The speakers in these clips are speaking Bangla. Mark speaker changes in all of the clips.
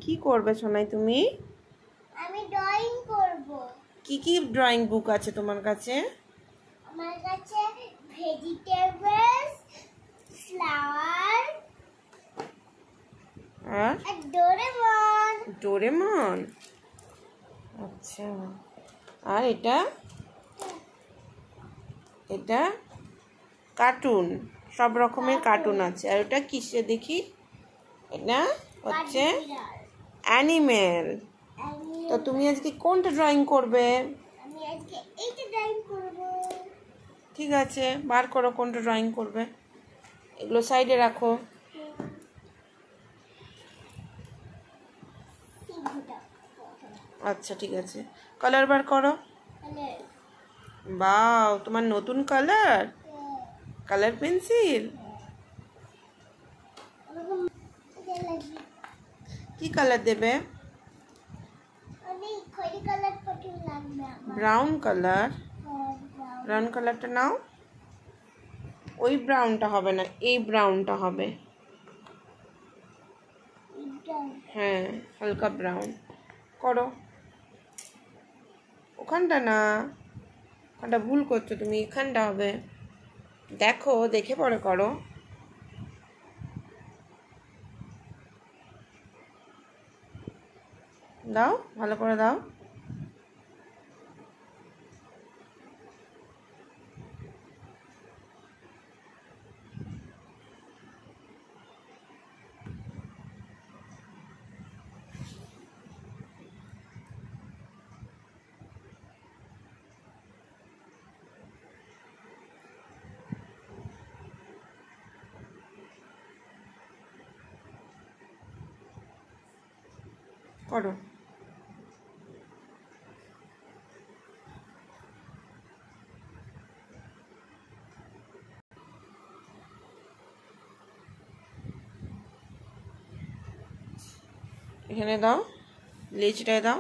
Speaker 1: কি করবে সোনাই তুমি?
Speaker 2: আমি ড্রয়িং করব।
Speaker 1: কি কি ড্রয়িং বুক আছে তোমার কাছে?
Speaker 2: আমার কাছে ভেজিটেবলস, ফ্লাওয়ার
Speaker 1: আর
Speaker 2: ডোরেমন।
Speaker 1: ডোরেমন। আচ্ছা, আর এটা এটা কার্টুন, সব রকমের কার্টুন আছে। আর ওটা কিসে দেখি? এটা হচ্ছে অ্যানিমেল। তো তুমি আজকে কোনটা ড্রয়িং করবে?
Speaker 2: আমি আজকে এইটা ড্রয়িং করব।
Speaker 1: ঠিক আছে, বার করো কোনটা ড্রয়িং করবে। এগুলো সাইডে রাখো। আচ্ছা ঠিক আছে, কালার বার করো। বাও, তোমার নতুন কালার, কালার পেন্সিল। কি কালার দেবে? Brown colour. ব্রাউন কালারটা নাও। ওই ব্রাউনটা হবে না, এই ব্রাউনটা হবে। হ্যাঁ, হালকা ব্রাউন করো। ওখানটা না, ওখানটা ভুল করছো তুমি, এখানটা হবে। দেখো, দেখে পরে করো। দাও, ভালো করে দাও। করো। এখানে দাও, লেজটায় দাও,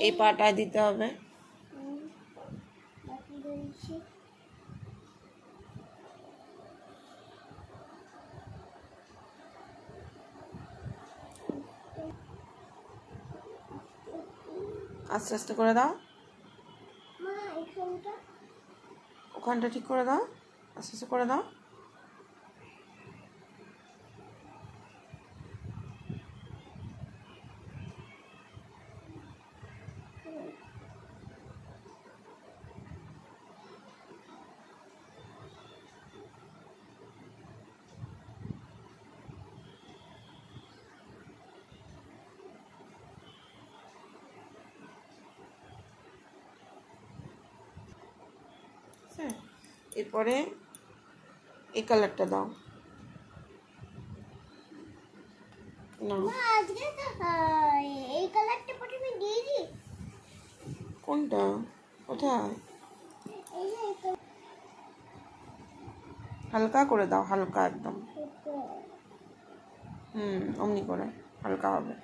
Speaker 1: এই পাটায় দিতে হবে। আস্তে আস্তে করে দাও। ওখানটা ঠিক করে দাও, আস্তে আস্তে করে দাও। এরপরে এই কালারটা দাও। না,
Speaker 2: এই কালারটা প্রথমে দিয়ে দিই।
Speaker 1: কোনটা? কোথায়? হালকা করে দাও, হালকা একদম। অমনি করে হালকা হবে।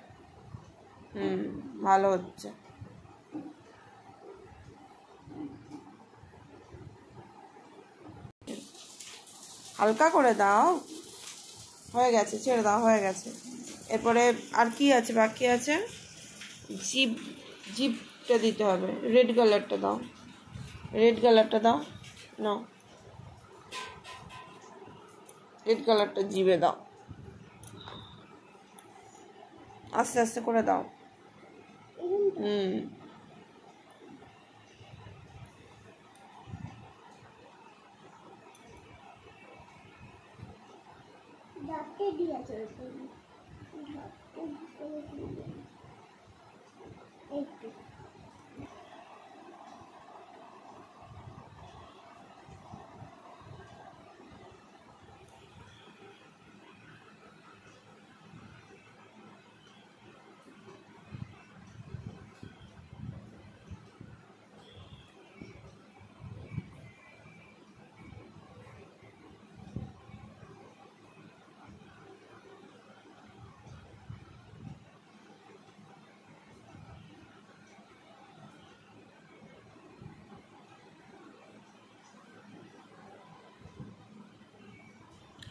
Speaker 1: ভালো হচ্ছে। হালকা করে দাও, হয়ে গেছে, ছেড়ে দাও, হয়ে গেছে। এরপরে আর কি আছে বাকি আছে? জিপ, জিপটা দিতে হবে। রেড কালারটা দাও, রেড কালারটা দাও। নাও, রেড কালারটা জিভে দাও, আস্তে আস্তে করে দাও।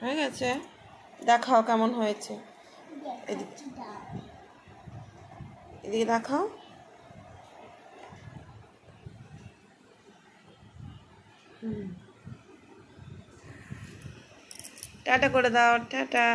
Speaker 1: হয়ে গেছে, দেখাও কেমন হয়েছে।
Speaker 2: দেখাচ্ছি দাও।
Speaker 1: এদিকে দেখাও। টাটা করে দাও, টাটা।